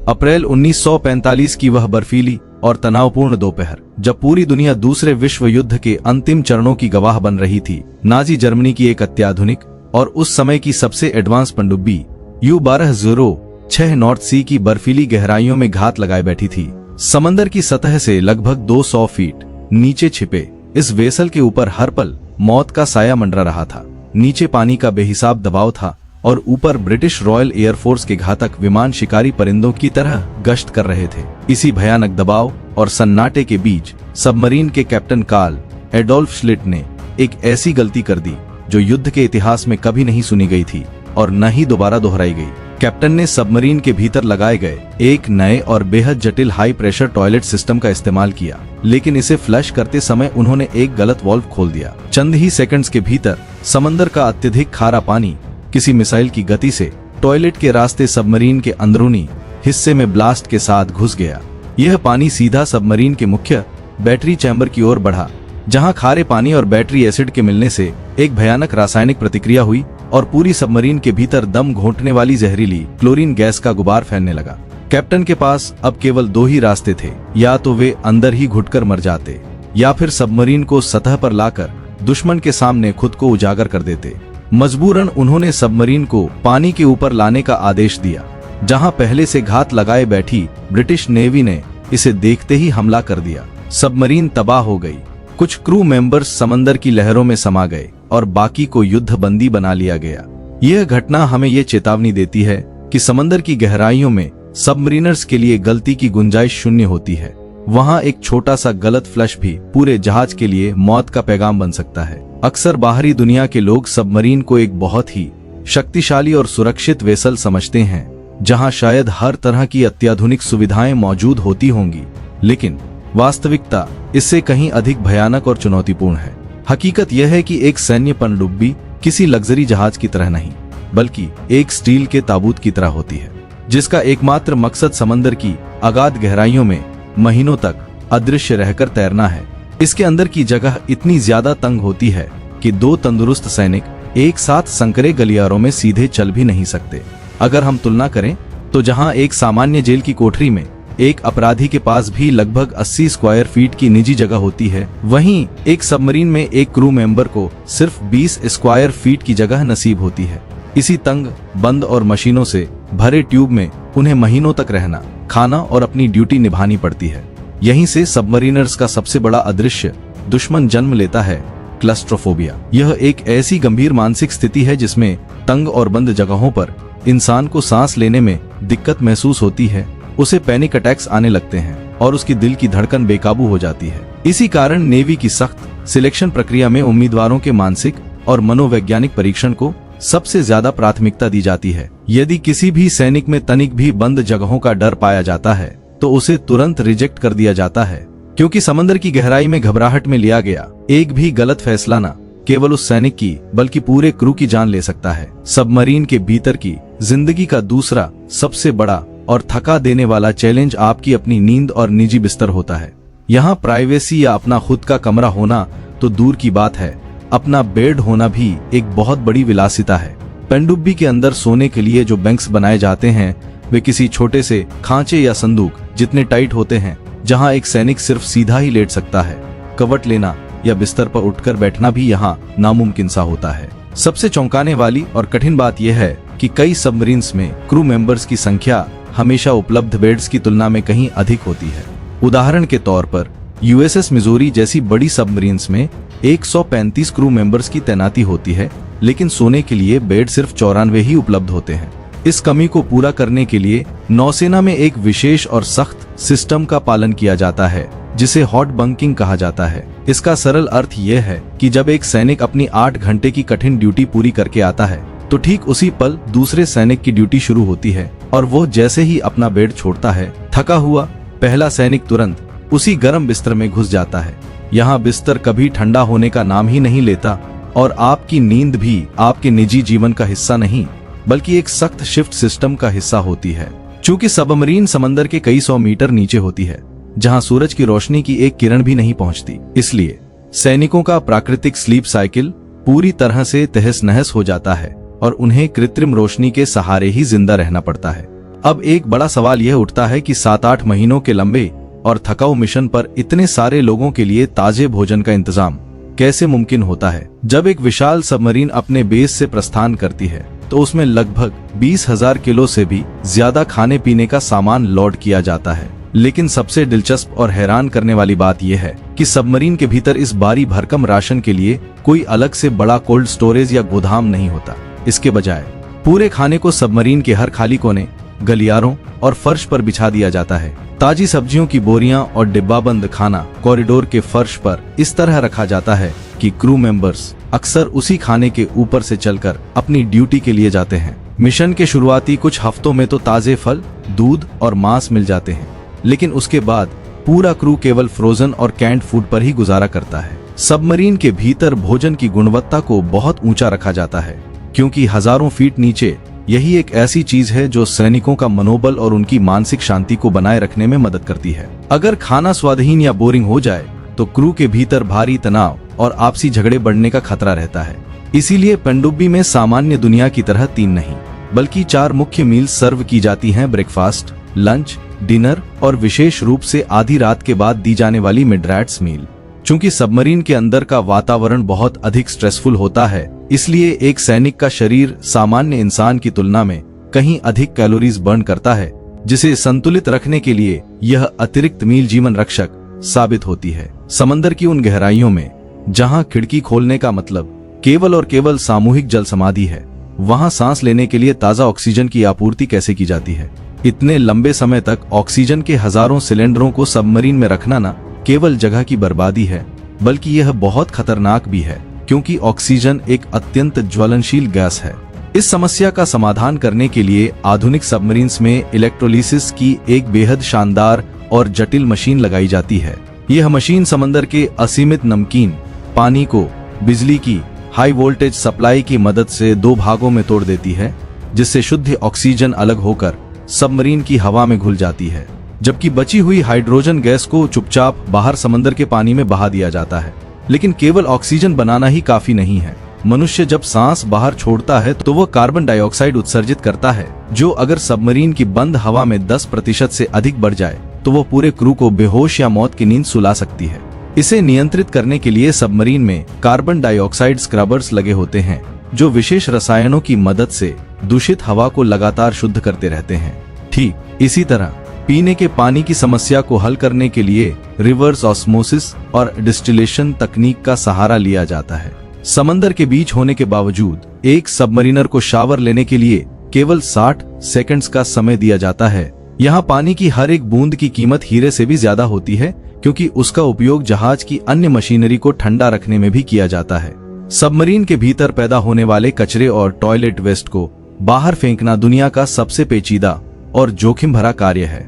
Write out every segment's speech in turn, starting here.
अप्रैल 1945 की वह बर्फीली और तनावपूर्ण दोपहर, जब पूरी दुनिया दूसरे विश्व युद्ध के अंतिम चरणों की गवाह बन रही थी, नाजी जर्मनी की एक अत्याधुनिक और उस समय की सबसे एडवांस पनडुब्बी U-1206 नॉर्थ सी की बर्फीली गहराइयों में घात लगाए बैठी थी। समंदर की सतह से लगभग 200 फीट नीचे छिपे इस वेसल के ऊपर हर पल मौत का साया मंडरा रहा था। नीचे पानी का बेहिसाब दबाव था और ऊपर ब्रिटिश रॉयल एयरफोर्स के घातक विमान शिकारी परिंदों की तरह गश्त कर रहे थे। इसी भयानक दबाव और सन्नाटे के बीच सबमरीन के कैप्टन कार्ल एडोल्फ श्लिट ने एक ऐसी गलती कर दी जो युद्ध के इतिहास में कभी नहीं सुनी गई थी और न ही दोबारा दोहराई गई। कैप्टन ने सबमरीन के भीतर लगाए गए एक नए और बेहद जटिल हाई प्रेशर टॉयलेट सिस्टम का इस्तेमाल किया, लेकिन इसे फ्लश करते समय उन्होंने एक गलत वाल्व खोल दिया। चंद ही सेकंड्स के भीतर समंदर का अत्यधिक खारा पानी किसी मिसाइल की गति से टॉयलेट के रास्ते सबमरीन के अंदरूनी हिस्से में ब्लास्ट के साथ घुस गया। यह पानी सीधा सबमरीन के मुख्य बैटरी चैम्बर की ओर बढ़ा, जहां खारे पानी और बैटरी एसिड के मिलने से एक भयानक रासायनिक प्रतिक्रिया हुई और पूरी सबमरीन के भीतर दम घोंटने वाली जहरीली क्लोरीन गैस का गुबार फैलने लगा। कैप्टन के पास अब केवल 2 ही रास्ते थे, या तो वे अंदर ही घुटकर मर जाते या फिर सबमरीन को सतह पर लाकर दुश्मन के सामने खुद को उजागर कर देते। मजबूरन उन्होंने सबमरीन को पानी के ऊपर लाने का आदेश दिया, जहां पहले से घात लगाए बैठी ब्रिटिश नेवी ने इसे देखते ही हमला कर दिया। सबमरीन तबाह हो गई। कुछ क्रू मेंबर्स समंदर की लहरों में समा गए और बाकी को युद्ध बंदी बना लिया गया। यह घटना हमें ये चेतावनी देती है कि समंदर की गहराइयों में सबमरीनर्स के लिए गलती की गुंजाइश शून्य होती है। वहां एक छोटा सा गलत फ्लश भी पूरे जहाज के लिए मौत का पैगाम बन सकता है। अक्सर बाहरी दुनिया के लोग सबमरीन को एक बहुत ही शक्तिशाली और सुरक्षित वेसल समझते हैं, जहां शायद हर तरह की अत्याधुनिक सुविधाएं मौजूद होती होंगी, लेकिन वास्तविकता इससे कहीं अधिक भयानक और चुनौतीपूर्ण है। हकीकत यह है कि एक सैन्य पनडुब्बी किसी लग्जरी जहाज की तरह नहीं, बल्कि एक स्टील के ताबूत की तरह होती है, जिसका एकमात्र मकसद समंदर की अगाध गहराइयों में महीनों तक अदृश्य रहकर तैरना है। इसके अंदर की जगह इतनी ज्यादा तंग होती है कि 2 तंदुरुस्त सैनिक एक साथ संकरे गलियारों में सीधे चल भी नहीं सकते। अगर हम तुलना करें तो जहां एक सामान्य जेल की कोठरी में एक अपराधी के पास भी लगभग 80 स्क्वायर फीट की निजी जगह होती है, वहीं एक सबमरीन में एक क्रू मेंबर को सिर्फ 20 स्क्वायर फीट की जगह नसीब होती है। इसी तंग, बंद और मशीनों से भरे ट्यूब में उन्हें महीनों तक रहना, खाना और अपनी ड्यूटी निभानी पड़ती है। यहीं से सबमरीनर्स का सबसे बड़ा अदृश्य दुश्मन जन्म लेता है, क्लस्ट्रोफोबिया। यह एक ऐसी गंभीर मानसिक स्थिति है जिसमें तंग और बंद जगहों पर इंसान को सांस लेने में दिक्कत महसूस होती है, उसे पैनिक अटैक्स आने लगते हैं और उसकी दिल की धड़कन बेकाबू हो जाती है। इसी कारण नेवी की सख्त सिलेक्शन प्रक्रिया में उम्मीदवारों के मानसिक और मनोवैज्ञानिक परीक्षण को सबसे ज्यादा प्राथमिकता दी जाती है। यदि किसी भी सैनिक में तनिक भी बंद जगहों का डर पाया जाता है तो उसे तुरंत रिजेक्ट कर दिया जाता है, क्योंकि समंदर की गहराई में घबराहट में लिया गया एक भी गलत फैसला न केवल उस सैनिक की बल्कि पूरे क्रू की जान ले सकता है। सबमरीन के भीतर की जिंदगी का दूसरा सबसे बड़ा और थका देने वाला चैलेंज आपकी अपनी नींद और निजी बिस्तर होता है। यहाँ प्राइवेसी या अपना खुद का कमरा होना तो दूर की बात है, अपना बेड होना भी एक बहुत बड़ी विलासिता है। पनडुब्बी के अंदर सोने के लिए जो बैंक्स बनाए जाते हैं वे किसी छोटे से खांचे या संदूक जितने टाइट होते हैं, जहां एक सैनिक सिर्फ सीधा ही लेट सकता है। कवट लेना या बिस्तर पर उठकर बैठना भी यहाँ नामुमकिन सा होता है। सबसे चौंकाने वाली और कठिन बात यह है कि कई सबमरीन्स में क्रू मेंबर्स की संख्या हमेशा उपलब्ध बेड्स की तुलना में कहीं अधिक होती है। उदाहरण के तौर पर USS मिजोरी जैसी बड़ी सबमरीन्स में 135 क्रू मेंबर्स की तैनाती होती है, लेकिन सोने के लिए बेड सिर्फ 94 ही उपलब्ध होते हैं। इस कमी को पूरा करने के लिए नौसेना में एक विशेष और सख्त सिस्टम का पालन किया जाता है, जिसे हॉट बंकिंग कहा जाता है। इसका सरल अर्थ यह है कि जब एक सैनिक अपनी 8 घंटे की कठिन ड्यूटी पूरी करके आता है तो ठीक उसी पल दूसरे सैनिक की ड्यूटी शुरू होती है, और वो जैसे ही अपना बेड छोड़ता है, थका हुआ पहला सैनिक तुरंत उसी गर्म बिस्तर में घुस जाता है। यहाँ बिस्तर कभी ठंडा होने का नाम ही नहीं लेता और आपकी नींद भी आपके निजी जीवन का हिस्सा नहीं बल्कि एक सख्त शिफ्ट सिस्टम का हिस्सा होती है। चूंकि सबमरीन समंदर के कई 100 मीटर नीचे होती है, जहां सूरज की रोशनी की एक किरण भी नहीं पहुंचती, इसलिए सैनिकों का प्राकृतिक स्लीप साइकिल पूरी तरह से तहस नहस हो जाता है और उन्हें कृत्रिम रोशनी के सहारे ही जिंदा रहना पड़ता है। अब एक बड़ा सवाल यह उठता है कि 7-8 महीनों के लंबे और थकाऊ मिशन पर इतने सारे लोगों के लिए ताजे भोजन का इंतजाम कैसे मुमकिन होता है। जब एक विशाल सबमरीन अपने बेस से प्रस्थान करती है तो उसमें लगभग 20,000 किलो से भी ज्यादा खाने पीने का सामान लोड किया जाता है। लेकिन सबसे दिलचस्प और हैरान करने वाली बात यह है कि सबमरीन के भीतर इस भारी भरकम राशन के लिए कोई अलग से बड़ा कोल्ड स्टोरेज या गोदाम नहीं होता। इसके बजाय पूरे खाने को सबमरीन के हर खाली कोने, गलियारों और फर्श पर बिछा दिया जाता है। ताजी सब्जियों की बोरियां और डिब्बाबंद खाना कॉरिडोर के फर्श पर इस तरह रखा जाता है कि क्रू मेंबर्स अक्सर उसी खाने के ऊपर से चलकर अपनी ड्यूटी के लिए जाते हैं। मिशन के शुरुआती कुछ हफ्तों में तो ताजे फल, दूध और मांस मिल जाते हैं, लेकिन उसके बाद पूरा क्रू केवल फ्रोजन और कैंड फूड पर ही गुजारा करता है। सबमरीन के भीतर भोजन की गुणवत्ता को बहुत ऊंचा रखा जाता है, क्योंकि हजारों फीट नीचे यही एक ऐसी चीज है जो सैनिकों का मनोबल और उनकी मानसिक शांति को बनाए रखने में मदद करती है। अगर खाना स्वादहीन या बोरिंग हो जाए तो क्रू के भीतर भारी तनाव और आपसी झगड़े बढ़ने का खतरा रहता है। इसीलिए पनडुब्बी में सामान्य दुनिया की तरह 3 नहीं बल्कि 4 मुख्य मील सर्व की जाती हैं। ब्रेकफास्ट, लंच, डिनर और विशेष रूप से आधी रात के बाद दी जाने वाली मिडनाइट मील। चूंकि सबमरीन के अंदर का वातावरण बहुत अधिक स्ट्रेसफुल होता है, इसलिए एक सैनिक का शरीर सामान्य इंसान की तुलना में कहीं अधिक कैलोरीज बर्न करता है, जिसे संतुलित रखने के लिए यह अतिरिक्त मील जीवन रक्षक साबित होती है। समंदर की उन गहराइयों में जहां खिड़की खोलने का मतलब केवल और केवल सामूहिक जल समाधि है, वहां सांस लेने के लिए ताजा ऑक्सीजन की आपूर्ति कैसे की जाती है। इतने लंबे समय तक ऑक्सीजन के हजारों सिलेंडरों को सबमरीन में रखना न केवल जगह की बर्बादी है, बल्कि यह बहुत खतरनाक भी है, क्योंकि ऑक्सीजन एक अत्यंत ज्वलनशील गैस है। इस समस्या का समाधान करने के लिए आधुनिक सबमरीन्स में इलेक्ट्रोलिसिस की एक बेहद शानदार और जटिल मशीन लगाई जाती है। यह मशीन समंदर के असीमित नमकीन पानी को बिजली की हाई वोल्टेज सप्लाई की मदद से 2 भागों में तोड़ देती है, जिससे शुद्ध ऑक्सीजन अलग होकर सबमरीन की हवा में घुल जाती है, जबकि बची हुई हाइड्रोजन गैस को चुपचाप बाहर समंदर के पानी में बहा दिया जाता है। लेकिन केवल ऑक्सीजन बनाना ही काफी नहीं है। मनुष्य जब सांस बाहर छोड़ता है तो वह कार्बन डाइऑक्साइड उत्सर्जित करता है, जो अगर सबमरीन की बंद हवा में 10% से अधिक बढ़ जाए तो वो पूरे क्रू को बेहोश या मौत की नींद सुला सकती है। इसे नियंत्रित करने के लिए सबमरीन में कार्बन डाइऑक्साइड स्क्रबर्स लगे होते हैं, जो विशेष रसायनों की मदद से दूषित हवा को लगातार शुद्ध करते रहते हैं। ठीक इसी तरह पीने के पानी की समस्या को हल करने के लिए रिवर्स ऑस्मोसिस और डिस्टिलेशन तकनीक का सहारा लिया जाता है। समंदर के बीच होने के बावजूद एक सबमरीनर को शावर लेने के लिए केवल 60 सेकंड्स का समय दिया जाता है। यहाँ पानी की हर एक बूंद की कीमत हीरे से भी ज्यादा होती है, क्योंकि उसका उपयोग जहाज की अन्य मशीनरी को ठंडा रखने में भी किया जाता है। सबमरीन के भीतर पैदा होने वाले कचरे और टॉयलेट वेस्ट को बाहर फेंकना दुनिया का सबसे पेचीदा और जोखिम भरा कार्य है।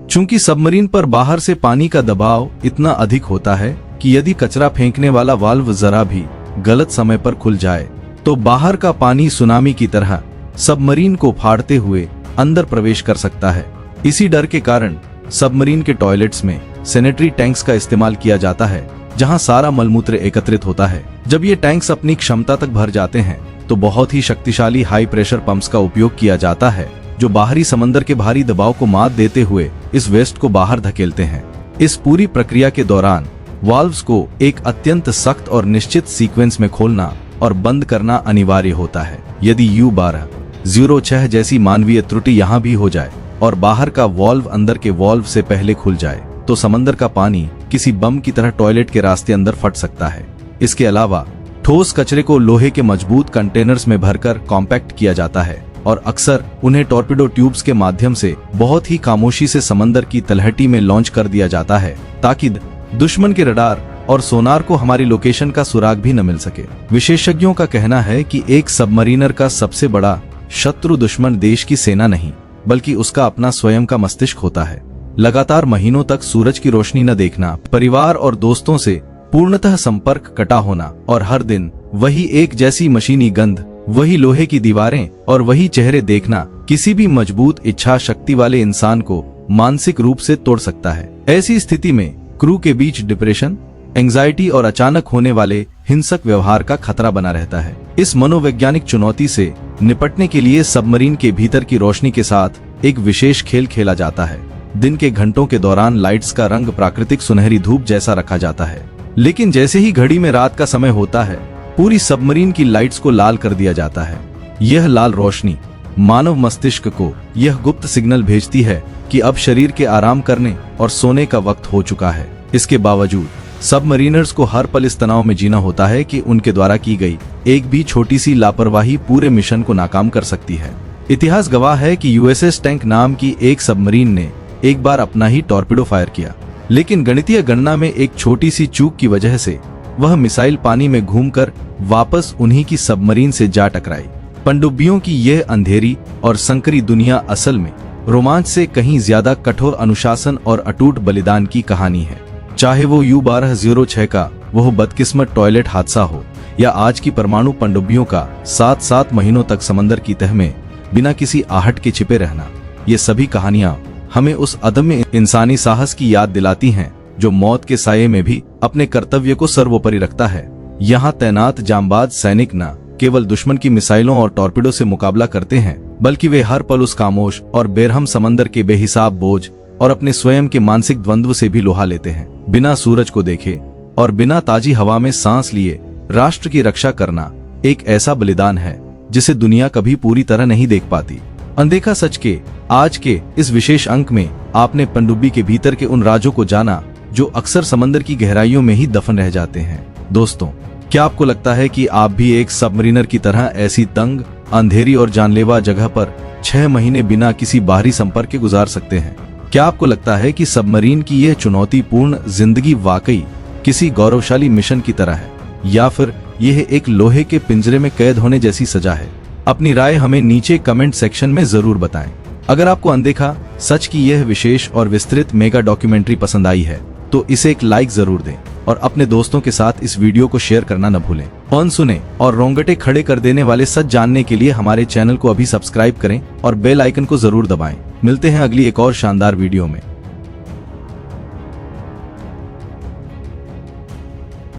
चूंकि सबमरीन पर बाहर से पानी का दबाव इतना अधिक होता है कि यदि कचरा फेंकने वाला वाल्व जरा भी गलत समय पर खुल जाए तो बाहर का पानी सुनामी की तरह सबमरीन को फाड़ते हुए अंदर प्रवेश कर सकता है। इसी डर के कारण सबमरीन के टॉयलेट्स में सैनिटरी टैंक्स का इस्तेमाल किया जाता है, जहां सारा मलमूत्र एकत्रित होता है। जब ये टैंक्स अपनी क्षमता तक भर जाते हैं तो बहुत ही शक्तिशाली हाई प्रेशर पंप्स का उपयोग किया जाता है, जो बाहरी समंदर के भारी दबाव को मात देते हुए इस वेस्ट को बाहर धकेलते हैं। इस पूरी प्रक्रिया के दौरान वाल्व्स को एक अत्यंत सख्त और निश्चित सीक्वेंस में खोलना और बंद करना अनिवार्य होता है। यदि U12-06 जैसी मानवीय त्रुटि यहाँ भी हो जाए और बाहर का वाल्व अंदर के वाल्व से पहले खुल जाए तो समंदर का पानी किसी बम की तरह टॉयलेट के रास्ते अंदर फट सकता है। इसके अलावा ठोस कचरे को लोहे के मजबूत कंटेनर्स में भरकर कॉम्पैक्ट किया जाता है और अक्सर उन्हें टॉर्पिडो ट्यूब्स के माध्यम से बहुत ही खामोशी से समंदर की तलहटी में लॉन्च कर दिया जाता है, ताकि दुश्मन के रडार और सोनार को हमारी लोकेशन का सुराग भी न मिल सके। विशेषज्ञों का कहना है कि एक सबमरीनर का सबसे बड़ा शत्रु दुश्मन देश की सेना नहीं, बल्कि उसका अपना स्वयं का मस्तिष्क होता है। लगातार महीनों तक सूरज की रोशनी न देखना, परिवार और दोस्तों से पूर्णतः संपर्क कटा होना और हर दिन वही एक जैसी मशीनी गंध, वही लोहे की दीवारें और वही चेहरे देखना किसी भी मजबूत इच्छा शक्ति वाले इंसान को मानसिक रूप से तोड़ सकता है। ऐसी स्थिति में क्रू के बीच डिप्रेशन, एंजाइटी और अचानक होने वाले हिंसक व्यवहार का खतरा बना रहता है। इस मनोवैज्ञानिक चुनौती से निपटने के लिए सबमरीन के भीतर की रोशनी के साथ एक विशेष खेल खेला जाता है। दिन के घंटों के दौरान लाइट्स का रंग प्राकृतिक सुनहरी धूप जैसा रखा जाता है, लेकिन जैसे ही घड़ी में रात का समय होता है, पूरी सबमरीन की लाइट्स को लाल कर दिया जाता है। यह लाल रोशनी मानव मस्तिष्क को यह गुप्त सिग्नल भेजती है कि अब शरीर के आराम करने और सोने का वक्त हो चुका है। इसके बावजूद सबमरीनर्स को हर पल इस तनाव में जीना होता है कि उनके द्वारा की गई एक भी छोटी सी लापरवाही पूरे मिशन को नाकाम कर सकती है। इतिहास गवाह है कि यूएसएस टैंक नाम की एक सबमरीन ने एक बार अपना ही टॉर्पिडो फायर किया, लेकिन गणितीय गणना में एक छोटी सी चूक की वजह से वह मिसाइल पानी में घूमकर वापस उन्हीं की सबमरीन से जा टकराई। पनडुब्बियों की यह अंधेरी और संकरी दुनिया असल में रोमांच से कहीं ज्यादा कठोर अनुशासन और अटूट बलिदान की कहानी है। चाहे वो U-1206 का वह बदकिस्मत टॉयलेट हादसा हो या आज की परमाणु पनडुब्बियों का 7-7 महीनों तक समंदर की तह में बिना किसी आहट के छिपे रहना, ये सभी कहानियां हमें उस अदम्य इंसानी साहस की याद दिलाती हैं जो मौत के साये में भी अपने कर्तव्य को सर्वोपरि रखता है। यहाँ तैनात जांबाज सैनिक न केवल दुश्मन की मिसाइलों और टॉर्पिडो से मुकाबला करते हैं, बल्कि वे हर पल उस खामोश और बेरहम समंदर के बेहिसाब बोझ और अपने स्वयं के मानसिक द्वंद्व से भी लोहा लेते हैं। बिना सूरज को देखे और बिना ताजी हवा में सांस लिए राष्ट्र की रक्षा करना एक ऐसा बलिदान है जिसे दुनिया कभी पूरी तरह नहीं देख पाती। अनदेखा सच के आज के इस विशेष अंक में आपने पनडुब्बी के भीतर के उन राजों को जाना जो अक्सर समंदर की गहराइयों में ही दफन रह जाते हैं। दोस्तों, क्या आपको लगता है कि आप भी एक सबमरीनर की तरह ऐसी तंग, अंधेरी और जानलेवा जगह पर 6 महीने बिना किसी बाहरी संपर्क के गुजार सकते हैं? क्या आपको लगता है कि सबमरीन की यह चुनौतीपूर्ण जिंदगी वाकई किसी गौरवशाली मिशन की तरह है, या फिर यह एक लोहे के पिंजरे में कैद होने जैसी सजा है? अपनी राय हमें नीचे कमेंट सेक्शन में जरूर बताएं। अगर आपको अनदेखा सच की यह विशेष और विस्तृत मेगा डॉक्यूमेंट्री पसंद आई है तो इसे एक लाइक जरूर दें और अपने दोस्तों के साथ इस वीडियो को शेयर करना न भूलें। कौन सुने और रोंगटे खड़े कर देने वाले सच जानने के लिए हमारे चैनल को अभी सब्सक्राइब करें और बेल आइकन को जरूर दबाएं। मिलते हैं अगली एक और शानदार वीडियो में।